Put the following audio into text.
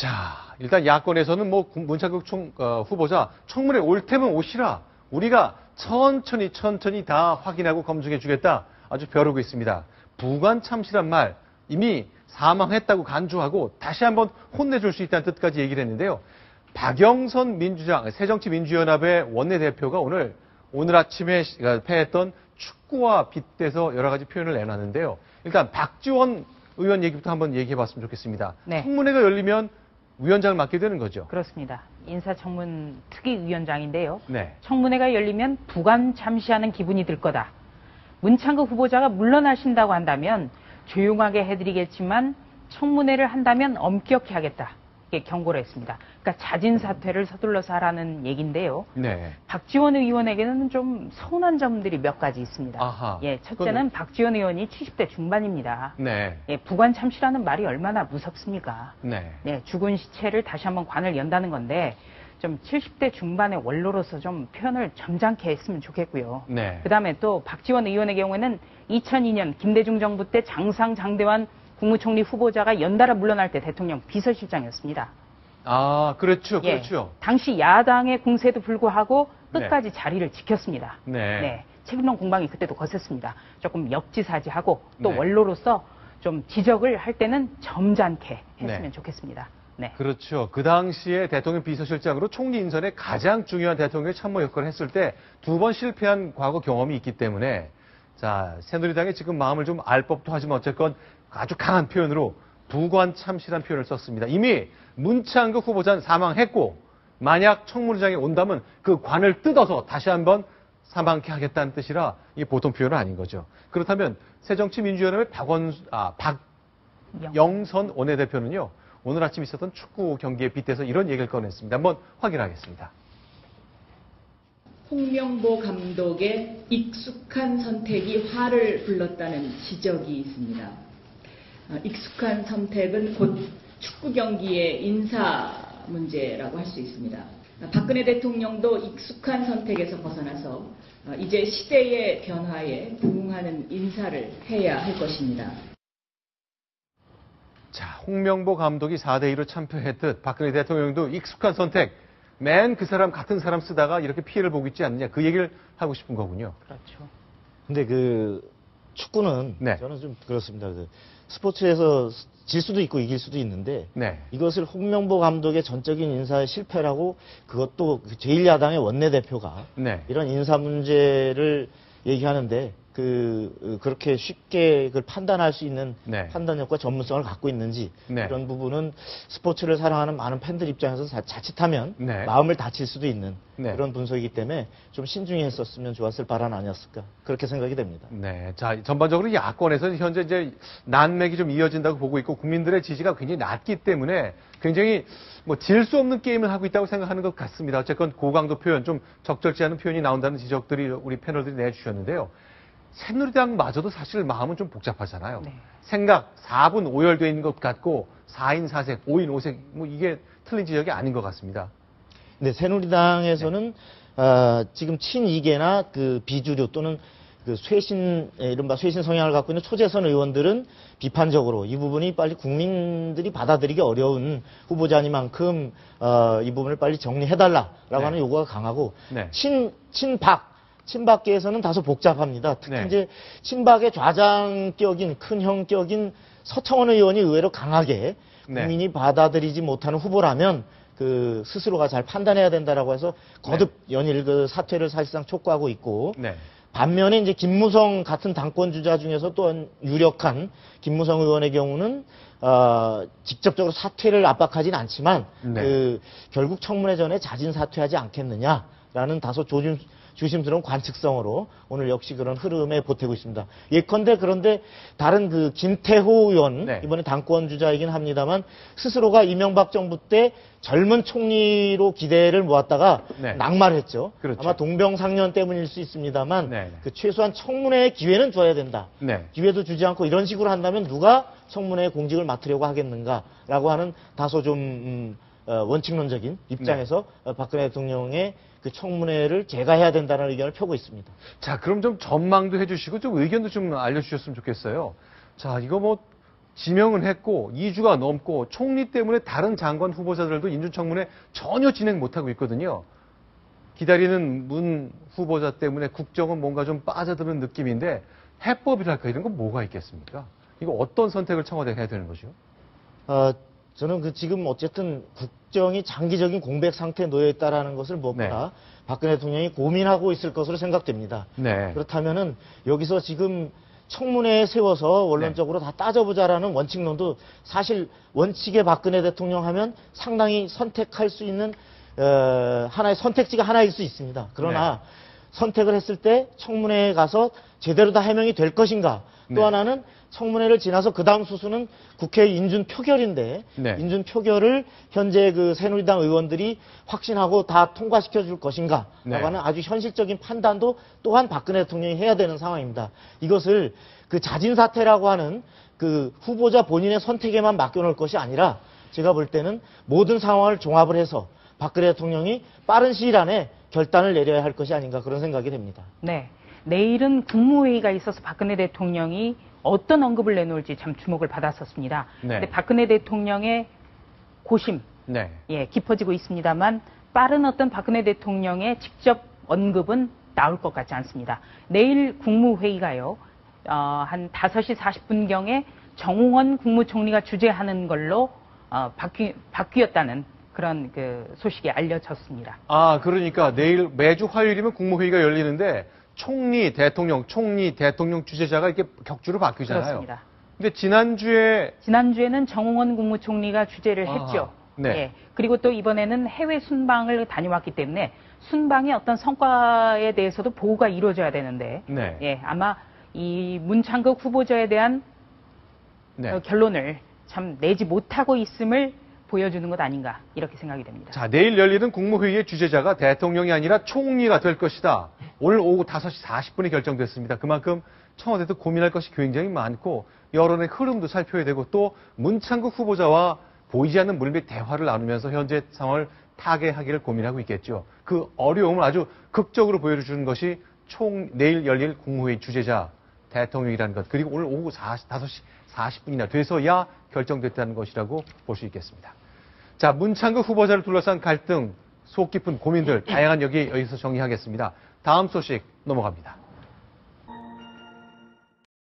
자, 일단 야권에서는 뭐 문창극 후보자 청문회 올 테면 오시라. 우리가 천천히 다 확인하고 검증해 주겠다. 아주 벼르고 있습니다. 부관 참시란 말 이미 사망했다고 간주하고 다시 한번 혼내줄 수 있다는 뜻까지 얘기를 했는데요. 박영선 민주당 새정치민주연합의 원내대표가 오늘 아침에 패했던 축구와 빗대서 여러 가지 표현을 내놨는데요. 일단 박지원 의원 얘기부터 한번 얘기해봤으면 좋겠습니다. 네. 청문회가 열리면 위원장을 맡게 되는 거죠. 그렇습니다. 인사청문 특위위원장인데요. 네. 청문회가 열리면 부관 참시하는 기분이 들 거다. 문창극 후보자가 물러나신다고 한다면 조용하게 해드리겠지만 청문회를 한다면 엄격히 하겠다. 이렇게 경고를 했습니다. 그러니까 자진 사퇴를 서둘러서 하라는 얘기인데요. 네. 박지원 의원에게는 좀 서운한 점들이 몇 가지 있습니다. 아하. 예, 첫째는 박지원 의원이 70대 중반입니다. 네. 예, 부관 참시라는 말이 얼마나 무섭습니까? 네. 네, 죽은 시체를 다시 한번 관을 연다는 건데 좀 70대 중반의 원로로서 좀 표현을 점잖게 했으면 좋겠고요. 네. 그다음에 또 박지원 의원의 경우에는 2002년 김대중 정부 때 장상장대환 국무총리 후보자가 연달아 물러날 때 대통령 비서실장이었습니다. 아, 그렇죠. 예, 그렇죠. 당시 야당의 공세에도 불구하고 끝까지 네. 자리를 지켰습니다. 네. 책임론 공방이 그때도 거셌습니다. 조금 역지사지하고 또 네. 원로로서 좀 지적을 할 때는 점잖게 했으면 네. 좋겠습니다. 네. 그렇죠. 그 당시에 대통령 비서실장으로 총리 인선에 가장 중요한 대통령의 참모 역할을 했을 때 2번 실패한 과거 경험이 있기 때문에 자, 새누리당이 지금 마음을 좀 알 법도 하지만 어쨌건 아주 강한 표현으로 부관 참시란 표현을 썼습니다. 이미 문창극 후보자는 사망했고 만약 청문회장에 온다면 그 관을 뜯어서 다시 한번 사망케 하겠다는 뜻이라 이게 보통 표현은 아닌 거죠. 그렇다면 새정치민주연합의 박영선 원내대표는요. 오늘 아침 있었던 축구 경기에 빗대서 이런 얘기를 꺼냈습니다. 한번 확인하겠습니다. 홍명보 감독의 익숙한 선택이 화를 불렀다는 지적이 있습니다. 익숙한 선택은 곧 축구 경기의 인사 문제라고 할 수 있습니다. 박근혜 대통령도 익숙한 선택에서 벗어나서 이제 시대의 변화에 부응하는 인사를 해야 할 것입니다. 자, 홍명보 감독이 4대2로 참패했듯 박근혜 대통령도 익숙한 선택, 맨 그 사람 같은 사람 쓰다가 이렇게 피해를 보고 있지 않느냐 그 얘기를 하고 싶은 거군요. 그렇죠. 근데 그 축구는 네. 저는 좀 그렇습니다. 그 스포츠에서 질 수도 있고 이길 수도 있는데 네. 이것을 홍명보 감독의 전적인 인사의 실패라고 그것도 제1야당의 원내대표가 네. 이런 인사 문제를 얘기하는데 그렇게 쉽게 그걸 판단할 수 있는 네. 판단력과 전문성을 갖고 있는지 네. 이런 부분은 스포츠를 사랑하는 많은 팬들 입장에서 자칫하면 네. 마음을 다칠 수도 있는 네. 그런 분석이기 때문에 좀 신중히 했었으면 좋았을 발언 아니었을까 그렇게 생각이 됩니다. 네. 자, 전반적으로 야권에서 현재 이제 난맥이 좀 이어진다고 보고 있고 국민들의 지지가 굉장히 낮기 때문에 굉장히 뭐 질 수 없는 게임을 하고 있다고 생각하는 것 같습니다. 어쨌건 고강도 표현, 좀 적절치 않은 표현이 나온다는 지적들이 우리 패널들이 내주셨는데요. 새누리당마저도 사실 마음은 좀 복잡하잖아요. 네. 생각 4분 오열되어 있는 것 같고 4인 4색, 5인 5색 뭐 이게 틀린 지적이 아닌 것 같습니다. 네, 새누리당에서는 지금 친이계나 그 비주류 또는 그 이른바 쇄신 성향을 갖고 있는 초재선 의원들은 비판적으로 이 부분이 빨리 국민들이 받아들이기 어려운 후보자니만큼 이 부분을 빨리 정리해달라라고 네. 하는 요구가 강하고 네. 친박계에서는 다소 복잡합니다. 특히 네. 이제 친박의 좌장격인 큰 형격인 서청원 의원이 의외로 강하게 네. 국민이 받아들이지 못하는 후보라면 그 스스로가 잘 판단해야 된다라고 해서 거듭 연일 그 사퇴를 사실상 촉구하고 있고 네. 반면에 이제 김무성 같은 당권 주자 중에서 또 유력한 김무성 의원의 경우는 직접적으로 사퇴를 압박하진 않지만 네. 결국 청문회 전에 자진 사퇴하지 않겠느냐라는 다소 조심스러운 관측성으로 오늘 역시 그런 흐름에 보태고 있습니다. 예컨대 그런데 다른 그 김태호 의원 네. 이번에 당권 주자이긴 합니다만 스스로가 이명박 정부 때 젊은 총리로 기대를 모았다가 네. 낙마했죠. 그렇죠. 아마 동병상련 때문일 수 있습니다만 네. 그 최소한 청문회의 기회는 줘야 된다. 네. 기회도 주지 않고 이런 식으로 한다면 누가 청문회의 공직을 맡으려고 하겠는가라고 하는 다소 좀 원칙론적인 입장에서 박근혜 대통령의 그 청문회를 제가해야 된다는 의견을 펴고 있습니다. 자, 그럼 좀 전망도 해주시고 좀 의견도 좀 알려주셨으면 좋겠어요. 자, 이거 뭐 지명은 했고 2주가 넘고 총리 때문에 다른 장관 후보자들도 인준청문회 전혀 진행 못하고 있거든요. 기다리는 문 후보자 때문에 국정은 뭔가 좀 빠져드는 느낌인데 해법이랄까 이런 건 뭐가 있겠습니까? 이거 어떤 선택을 청와대가 해야 되는 거죠? 저는 지금 어쨌든 국정이 장기적인 공백 상태에 놓여 있다라는 것을 무엇보다 네. 박근혜 대통령이 고민하고 있을 것으로 생각됩니다. 네. 그렇다면은 여기서 지금 청문회에 세워서 원론적으로 다 따져보자라는 원칙론도 사실 원칙에 박근혜 대통령 하면 상당히 선택할 수 있는 하나의 선택지가 하나일 수 있습니다. 그러나 선택을 했을 때 청문회에 가서 제대로 다 해명이 될 것인가. 또 네. 하나는 청문회를 지나서 그 다음 수순은 국회 인준 표결인데 네. 인준 표결을 현재 그 새누리당 의원들이 확신하고 다 통과시켜 줄 것인가 네. 라고 하는 아주 현실적인 판단도 또한 박근혜 대통령이 해야 되는 상황입니다. 이것을 그 자진 사퇴라고 하는 그 후보자 본인의 선택에만 맡겨놓을 것이 아니라 제가 볼 때는 모든 상황을 종합을 해서 박근혜 대통령이 빠른 시일 안에 결단을 내려야 할 것이 아닌가 그런 생각이 됩니다. 네. 내일은 국무회의가 있어서 박근혜 대통령이 어떤 언급을 내놓을지 참 주목을 받았었습니다. 네. 근데 박근혜 대통령의 고심, 네. 깊어지고 있습니다만 빠른 어떤 박근혜 대통령의 직접 언급은 나올 것 같지 않습니다. 내일 국무회의가요, 한 5시 40분경에 정홍원 국무총리가 주재하는 걸로 바뀌었다는 그런 그 소식이 알려졌습니다. 그러니까 내일 매주 화요일이면 국무회의가 열리는데 총리, 대통령 주재자가 이렇게 격주로 바뀌잖아요. 그렇습니다. 근데 지난주에는 정홍원 국무총리가 주재를 했죠. 네. 예. 그리고 또 이번에는 해외 순방을 다녀왔기 때문에 순방의 어떤 성과에 대해서도 보고가 이루어져야 되는데, 네. 예, 아마 이 문창극 후보자에 대한 네. 결론을 참 내지 못하고 있음을 보여주는 것 아닌가 이렇게 생각이 됩니다. 자, 내일 열리는 국무회의의 주재자가 대통령이 아니라 총리가 될 것이다. 오늘 오후 5시 40분에 결정됐습니다. 그만큼 청와대도 고민할 것이 굉장히 많고 여론의 흐름도 살펴야 되고 또 문창국 후보자와 보이지 않는 물밑 대화를 나누면서 현재 상황을 타개하기를 고민하고 있겠죠. 그 어려움을 아주 극적으로 보여주는 것이 내일 열릴 국무회의 주재자 대통령이라는 것, 그리고 오늘 오후 5시 40분이나 돼서야 결정됐다는 것이라고 볼 수 있겠습니다. 자, 문창극 후보자를 둘러싼 갈등, 속 깊은 고민들, 다양한 여기서 정리하겠습니다. 다음 소식 넘어갑니다.